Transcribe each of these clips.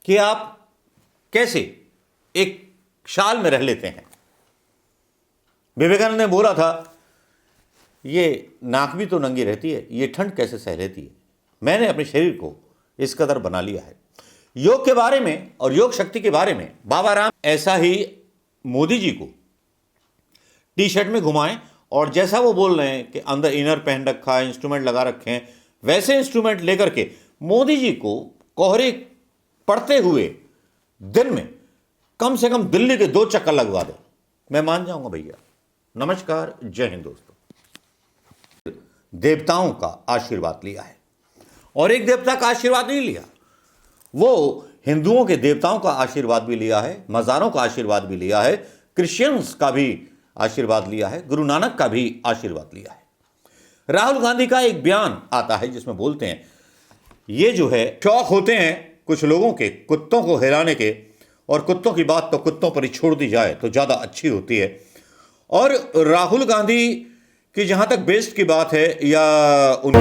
कि आप कैसे एक शाल में रह लेते हैं। विवेकानंद ने बोला था, ये नाक भी तो नंगी रहती है, ये ठंड कैसे सह लेती है। मैंने अपने शरीर को इस कदर बना लिया है। योग के बारे में और योग शक्ति के बारे में बाबा राम ऐसा ही मोदी जी को टी शर्ट में घुमाएं और जैसा वो बोल रहे हैं कि अंदर इनर पहन रखा है, इंस्ट्रूमेंट लगा रखे हैं, वैसे इंस्ट्रूमेंट लेकर के मोदी जी को कोहरे पड़ते हुए दिन में कम से कम दिल्ली के 2 चक्कर लगवा दे, मैं मान जाऊंगा भैया। नमस्कार, जय हिंद दोस्तों। देवताओं का आशीर्वाद लिया है और एक देवता का आशीर्वाद नहीं लिया, वो हिंदुओं के देवताओं का आशीर्वाद भी लिया है, मज़ारों का आशीर्वाद भी लिया है, क्रिश्चियंस का भी आशीर्वाद लिया है, गुरु नानक का भी आशीर्वाद लिया है। राहुल गांधी का एक बयान आता है जिसमें बोलते हैं, ये जो है शौक होते हैं कुछ लोगों के कुत्तों को हिलाने के, और कुत्तों की बात तो कुत्तों पर ही छोड़ दी जाए तो ज़्यादा अच्छी होती है। और राहुल गांधी की जहां तक बेस्ट की बात है या उनके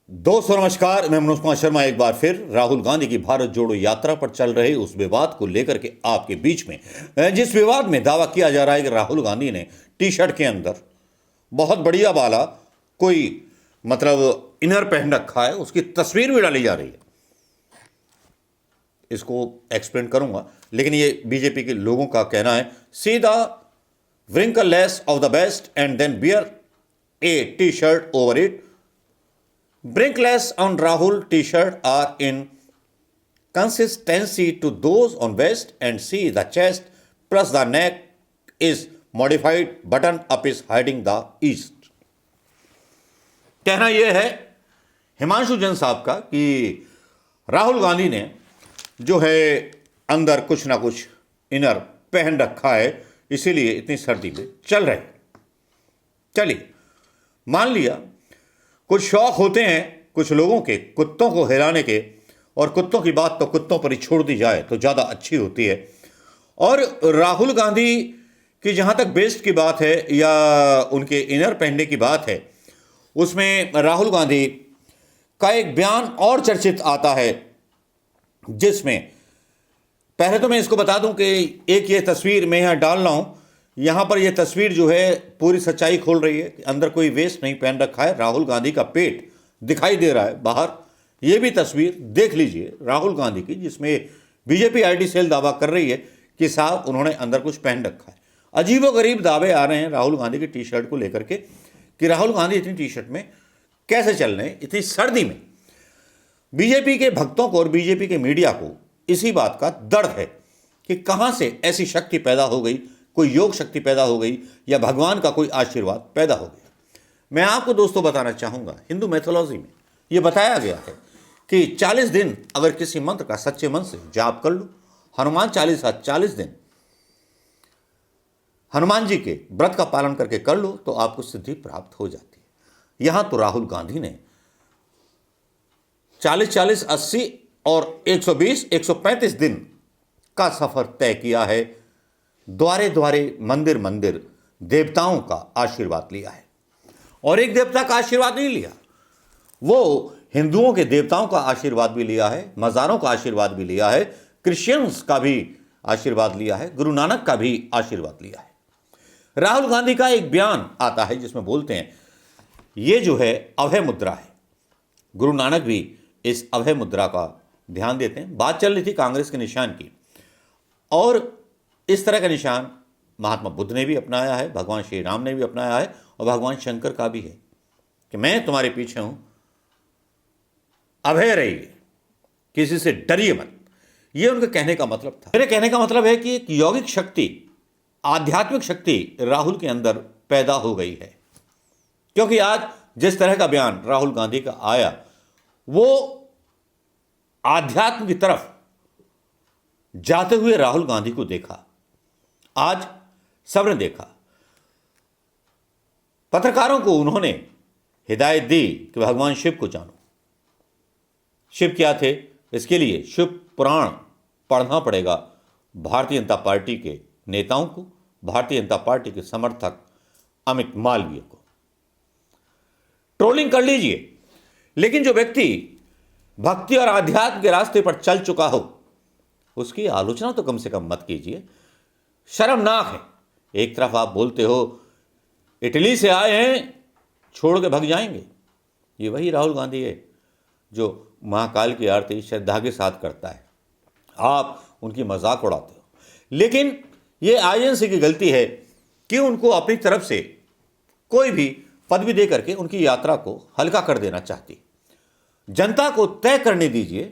200 नमस्कार, मैं मनोज कुमार शर्मा एक बार फिर राहुल गांधी की भारत जोड़ो यात्रा पर चल रहे उस विवाद को लेकर के आपके बीच में, जिस विवाद में दावा किया जा रहा है कि राहुल गांधी ने टी शर्ट के अंदर बहुत बढ़िया वाला कोई मतलब इनर पहन रखा है, उसकी तस्वीर भी डाली जा रही है। इसको एक्सप्लेन करूंगा, लेकिन ये बीजेपी के लोगों का कहना है, see the wrinkle less of the best and then wear a t-shirt over it. Wrinkless on Rahul t-shirt are in consistency to those on vest, and see the chest plus the neck is modified, button up is hiding the east. कहना यह है हिमांशु जैन साहब का कि राहुल गांधी ने जो है अंदर कुछ ना कुछ इनर पहन रखा है, इसीलिए इतनी सर्दी में चल रहे। चलिए मान लिया, कुछ शौक होते हैं कुछ लोगों के कुत्तों को हिलाने के, और कुत्तों की बात तो कुत्तों पर ही छोड़ दी जाए तो ज़्यादा अच्छी होती है। और राहुल गांधी की जहाँ तक बेस्ट की बात है या उनके इनर पहनने की बात है, उसमें राहुल गांधी का एक बयान और चर्चित आता है, जिसमें पहले तो मैं इसको बता दूं कि एक ये तस्वीर मैं यहाँ डाल रहा हूँ, यहाँ पर ये तस्वीर जो है पूरी सच्चाई खोल रही है। अंदर कोई वेस्ट नहीं पहन रखा है, राहुल गांधी का पेट दिखाई दे रहा है बाहर। ये भी तस्वीर देख लीजिए राहुल गांधी की, जिसमें बीजेपी आईटी सेल दावा कर रही है कि साहब उन्होंने अंदर कुछ पहन रखा है। अजीबोगरीब दावे आ रहे हैं राहुल गांधी की टी शर्ट को लेकर के कि राहुल गांधी इतनी टी शर्ट में कैसे चल रहे हैं इतनी सर्दी में। बीजेपी के भक्तों को और बीजेपी के मीडिया को इसी बात का दर्द है कि कहां से ऐसी शक्ति पैदा हो गई, कोई योग शक्ति पैदा हो गई या भगवान का कोई आशीर्वाद पैदा हो गया। मैं आपको दोस्तों बताना चाहूँगा, हिंदू मैथोलॉजी में ये बताया गया है कि 40 दिन अगर किसी मंत्र का सच्चे मन से जाप कर लो, हनुमान चालीसा 40 दिन हनुमान जी के व्रत का पालन करके कर लो तो आपको सिद्धि प्राप्त हो जाती है। यहाँ तो राहुल गांधी ने 40-40, 80 और 120, 135 दिन का सफर तय किया है। द्वारे द्वारे मंदिर मंदिर देवताओं का आशीर्वाद लिया है, और एक देवता का आशीर्वाद नहीं लिया, वो हिंदुओं के देवताओं का आशीर्वाद भी लिया है, मज़ारों का आशीर्वाद भी लिया है, क्रिश्चियंस का भी आशीर्वाद लिया है, गुरु नानक का भी आशीर्वाद लिया है। राहुल गांधी का एक बयान आता है जिसमें बोलते हैं, ये जो है अभय मुद्रा है। गुरु नानक भी इस अभय मुद्रा का ध्यान देते हैं। बात चल रही थी कांग्रेस के निशान की, और इस तरह का निशान महात्मा बुद्ध ने भी अपनाया है, भगवान श्री राम ने भी अपनाया है, और भगवान शंकर का भी है कि मैं तुम्हारे पीछे हूं, अभय रहिए, किसी से डरिए मत। ये उनके कहने का मतलब था। मेरे कहने का मतलब है कि एक यौगिक शक्ति, आध्यात्मिक शक्ति राहुल के अंदर पैदा हो गई है, क्योंकि आज जिस तरह का बयान राहुल गांधी का आया, वो आध्यात्म की तरफ जाते हुए राहुल गांधी को देखा। आज सबने देखा, पत्रकारों को उन्होंने हिदायत दी कि भगवान शिव को जानो। शिव क्या थे, इसके लिए शिव पुराण पढ़ना पड़ेगा भारतीय जनता पार्टी के नेताओं को, भारतीय जनता पार्टी के समर्थक अमित मालवीय को। ट्रोलिंग कर लीजिए, लेकिन जो व्यक्ति भक्ति और आध्यात्म के रास्ते पर चल चुका हो उसकी आलोचना तो कम से कम मत कीजिए। शर्मनाक है। एक तरफ आप बोलते हो इटली से आए हैं, छोड़ के भग जाएंगे। ये वही राहुल गांधी है जो महाकाल की आरती श्रद्धा के साथ करता है। आप उनकी मजाक उड़ाते हो, लेकिन ये आईएनसी की गलती है कि उनको अपनी तरफ से कोई भी पदवी दे करके उनकी यात्रा को हल्का कर देना चाहती। जनता को तय करने दीजिए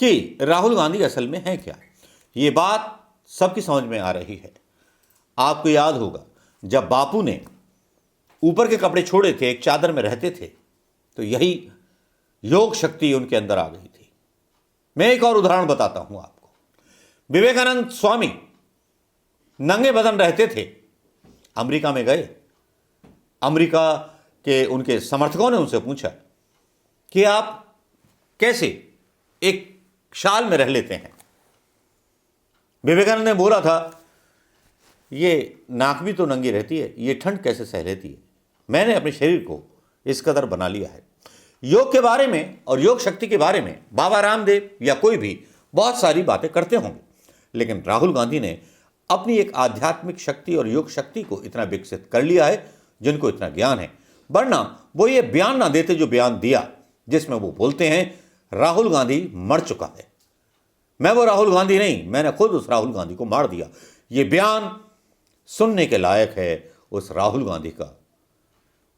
कि राहुल गांधी असल में है क्या। ये बात सबकी समझ में आ रही है। आपको याद होगा जब बापू ने ऊपर के कपड़े छोड़े थे, एक चादर में रहते थे, तो यही योग शक्ति उनके अंदर आ गई थी। मैं एक और उदाहरण बताता हूं आपको। विवेकानंद स्वामी नंगे बदन रहते थे, अमेरिका में गए। अमेरिका के उनके समर्थकों ने उनसे पूछा कि आप कैसे एक शाल में रह लेते हैं। विवेकानंद ने बोला था, ये नाक भी तो नंगी रहती है, ये ठंड कैसे सह लेती है। मैंने अपने शरीर को इस कदर बना लिया है। योग के बारे में और योग शक्ति के बारे में बाबा रामदेव या कोई भी बहुत सारी बातें करते होंगे, लेकिन राहुल गांधी ने अपनी एक आध्यात्मिक शक्ति और योग शक्ति को इतना विकसित कर लिया है जिनको इतना ज्ञान है। वरना वो ये बयान ना देते जो बयान दिया, जिसमें वो बोलते हैं राहुल गांधी मर चुका है। मैं वो राहुल गांधी नहीं, मैंने खुद उस राहुल गांधी को मार दिया। ये बयान सुनने के लायक है उस राहुल गांधी का।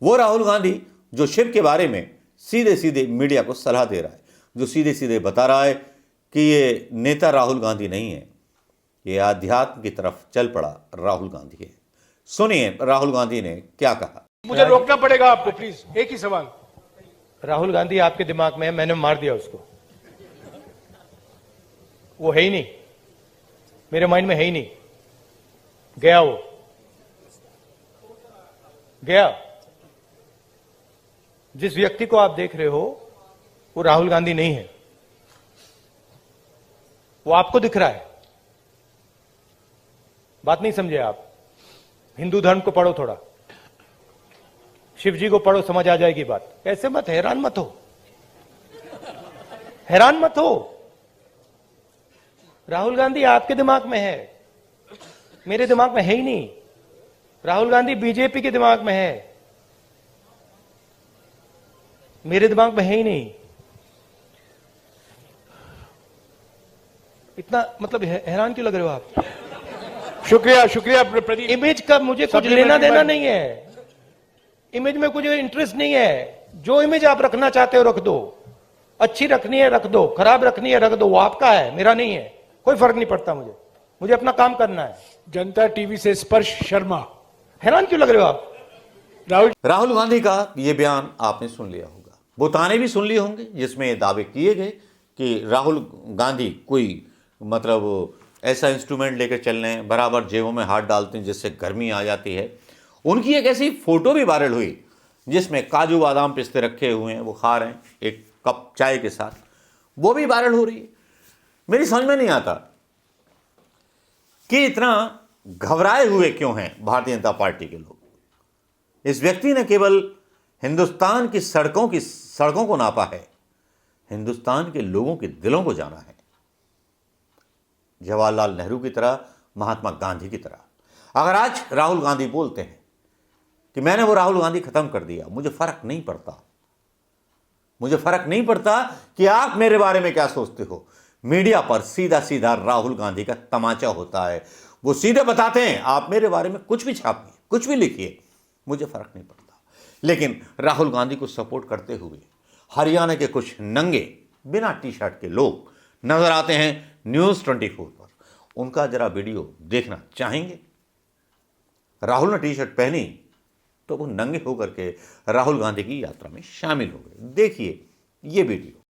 वो राहुल गांधी जो शिव के बारे में सीधे सीधे मीडिया को सलाह दे रहा है, जो सीधे सीधे बता रहा है कि ये नेता राहुल गांधी नहीं है, ये आध्यात्म की तरफ चल पड़ा राहुल गांधी है। सुनिए राहुल गांधी ने क्या कहा। मुझे रोकना पड़ेगा आपको, प्लीज। एक ही सवाल। राहुल गांधी आपके दिमाग में है, मैंने मार दिया उसको। वो है ही नहीं, मेरे माइंड में है ही नहीं। गया, वो गया। जिस व्यक्ति को आप देख रहे हो वो राहुल गांधी नहीं है, वो आपको दिख रहा है। बात नहीं समझे आप। हिंदू धर्म को पढ़ो थोड़ा, शिव जी को पढ़ो, समझ आ जाएगी बात। ऐसे मत, हैरान मत हो, हैरान मत हो। राहुल गांधी आपके दिमाग में है, मेरे दिमाग में है ही नहीं। राहुल गांधी बीजेपी के दिमाग में है, मेरे दिमाग में है ही नहीं। इतना मतलब हैरान क्यों लग रहे हो आप? शुक्रिया, शुक्रिया प्रदीप। इमेज का मुझे कुछ लेना देना नहीं है, इमेज में कुछ इंटरेस्ट नहीं है। जो इमेज आप रखना चाहते हो रख दो, अच्छी रखनी है रख दो, खराब रखनी है रख दो, वो आपका है, मेरा नहीं है। कोई फर्क नहीं पड़ता मुझे अपना काम करना है। जनता टीवी से स्पर्श शर्मा। हैरान क्यों लग रहे हो आप? राहुल गांधी का ये बयान आपने सुन लिया होगा, वो ताने भी सुन लिए होंगे जिसमें दावे किए गए कि राहुल गांधी कोई मतलब ऐसा इंस्ट्रूमेंट लेकर चल रहे हैं, बराबर जेबों में हाथ डालते हैं जिससे गर्मी आ जाती है। उनकी एक ऐसी फोटो भी वायरल हुई जिसमें काजू बादाम पिस्ते रखे हुए हैं, वो खा रहे हैं एक कप चाय के साथ, वो भी वायरल हो रही है। मेरी समझ में नहीं आता कि इतना घबराए हुए क्यों हैं भारतीय जनता पार्टी के लोग। इस व्यक्ति ने केवल हिंदुस्तान की सड़कों को नापा है, हिंदुस्तान के लोगों के दिलों को जाना है। जवाहरलाल नेहरू की तरह, महात्मा गांधी की तरह। अगर आज राहुल गांधी बोलते हैं कि मैंने वो राहुल गांधी खत्म कर दिया, मुझे फर्क नहीं पड़ता, मुझे फर्क नहीं पड़ता कि आप मेरे बारे में क्या सोचते हो। मीडिया पर सीधा सीधा राहुल गांधी का तमाचा होता है। वो सीधे बताते हैं आप मेरे बारे में कुछ भी छापिए, कुछ भी लिखिए, मुझे फर्क नहीं पड़ता। लेकिन राहुल गांधी को सपोर्ट करते हुए हरियाणा के कुछ नंगे बिना टी शर्ट के लोग नजर आते हैं न्यूज़ 24 पर। उनका जरा वीडियो देखना चाहेंगे? राहुल ने टी शर्ट पहनी तो वो नंगे होकर के राहुल गांधी की यात्रा में शामिल हो गए। देखिए ये वीडियो।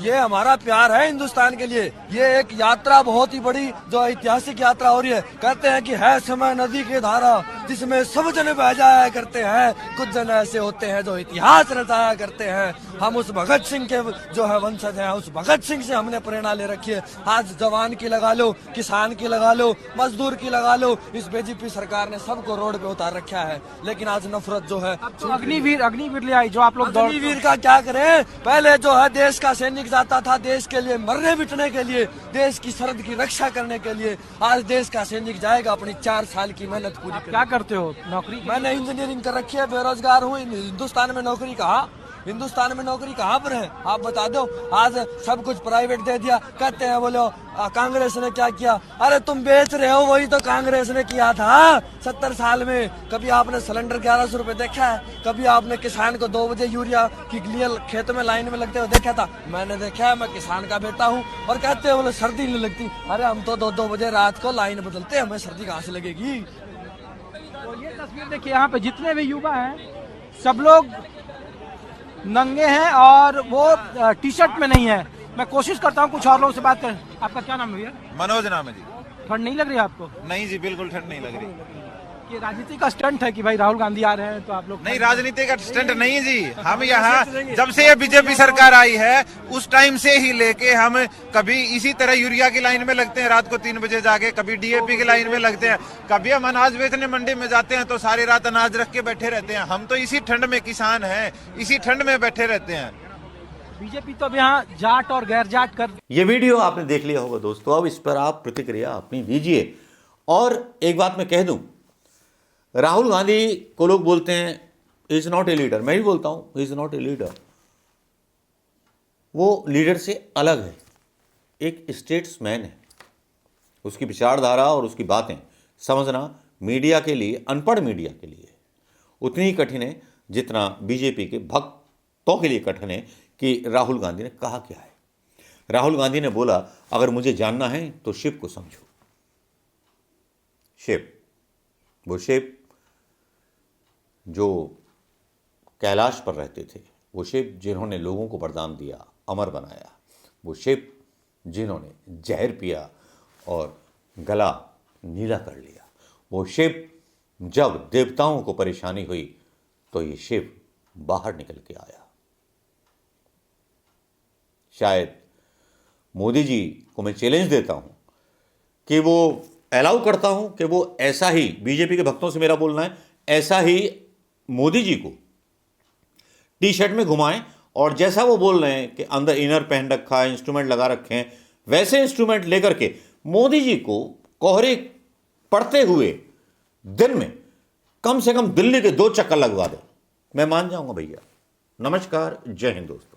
ये हमारा प्यार है हिंदुस्तान के लिए। ये एक यात्रा बहुत ही बड़ी जो ऐतिहासिक यात्रा हो रही है। कहते हैं कि है समय नदी की धारा, जिसमें सब जन बह जाया करते हैं, कुछ जन ऐसे होते हैं जो इतिहास रचाया करते हैं। हम उस भगत सिंह के जो है वंशज हैं, उस भगत सिंह से हमने प्रेरणा ले रखी है। आज जवान की लगा लो, किसान की लगा लो, मजदूर की लगा लो, इस बीजेपी सरकार ने सबको रोड पे उतार रखा है। लेकिन आज नफरत जो है, तो अग्निवीर ले आई जो आप लोग दौड़ अग्निवीर का क्या करें। पहले जो है देश का सैनिक जाता था देश के लिए मरने बिटने के लिए, देश की सरहद की रक्षा करने के लिए। आज देश का सैनिक जाएगा अपनी 4 साल की मेहनत पूरी करने। क्या करते हो नौकरी? मैंने इंजीनियरिंग कर रखी है, बेरोजगार हूँ। हिंदुस्तान में नौकरी कहाँ, हिंदुस्तान में नौकरी कहाँ पर है आप बता दो। आज सब कुछ प्राइवेट दे दिया। कहते हैं बोलो कांग्रेस ने क्या किया। अरे तुम बेच रहे हो, वही तो कांग्रेस ने किया था 70 साल में। कभी आपने सिलेंडर 1100 रुपए देखा है? कभी आपने किसान को 2 बजे यूरिया की लिए खेत में लाइन में लगते हुए देखा था? मैंने देखा है, मैं किसान का बेटा हूँ। और कहते हैं बोले सर्दी नहीं लगती। अरे हम तो 2-2 बजे रात को लाइन बदलते हैं, हमें सर्दी कहाँ से लगेगी। तो ये तस्वीर देखिए, यहाँ पे जितने भी युवा हैं सब लोग नंगे हैं और वो टी शर्ट में नहीं है। मैं कोशिश करता हूँ कुछ और लोगों से बात करें। आपका क्या नाम है भैया? मनोज नाम है जी। ठंड नहीं लग रही है आपको? नहीं जी, बिल्कुल ठंड नहीं लग रही। ये राजनीति का स्टंट है कि भाई राहुल गांधी आ रहे हैं तो आप लोग? नहीं, राजनीति का स्टंट नहीं है जी। हम यहाँ जब से ये बीजेपी सरकार आई है उस टाइम से ही लेके हम कभी इसी तरह यूरिया की लाइन में लगते हैं रात को 3 बजे जाके, कभी डीएपी की लाइन में लगते हैं, कभी हम अनाज बेचने मंडी में जाते हैं तो सारी रात अनाज रख के बैठे रहते हैं। हम तो इसी ठंड में किसान हैं, इसी ठंड में बैठे रहते हैं। बीजेपी तो अब यहाँ जाट और गैर जाट कर। ये वीडियो आपने देख लिया होगा दोस्तों, अब इस पर आप प्रतिक्रिया अपनी दीजिए। और एक बात मैं कह दूं, राहुल गांधी को लोग बोलते हैं इज नॉट ए लीडर। मैं भी बोलता हूं इज नॉट ए लीडर। वो लीडर से अलग है, एक स्टेट्समैन है। उसकी विचारधारा और उसकी बातें समझना मीडिया के लिए, अनपढ़ मीडिया के लिए उतनी ही कठिन है जितना बीजेपी के भक्तों के लिए कठिन है कि राहुल गांधी ने कहा क्या है। राहुल गांधी ने बोला अगर मुझे जानना है तो शिव को समझो। शिव, वो शिव जो कैलाश पर रहते थे, वो शिव जिन्होंने लोगों को वरदान दिया, अमर बनाया, वो शिव जिन्होंने जहर पिया और गला नीला कर लिया, वो शिव जब देवताओं को परेशानी हुई तो ये शिव बाहर निकल के आया। शायद मोदी जी को मैं चैलेंज देता हूं कि वो अलाउ करता हूं कि वो ऐसा ही, बीजेपी के भक्तों से मेरा बोलना है, ऐसा ही मोदी जी को टी शर्ट में घुमाएं और जैसा वो बोल रहे हैं कि अंदर इनर पहन रखा है, इंस्ट्रूमेंट लगा रखे हैं, वैसे इंस्ट्रूमेंट लेकर के मोदी जी को कोहरे पड़ते हुए दिन में कम से कम दिल्ली के 2 चक्कर लगवा दें। मैं मान जाऊंगा भैया। नमस्कार, जय हिंद दोस्तों।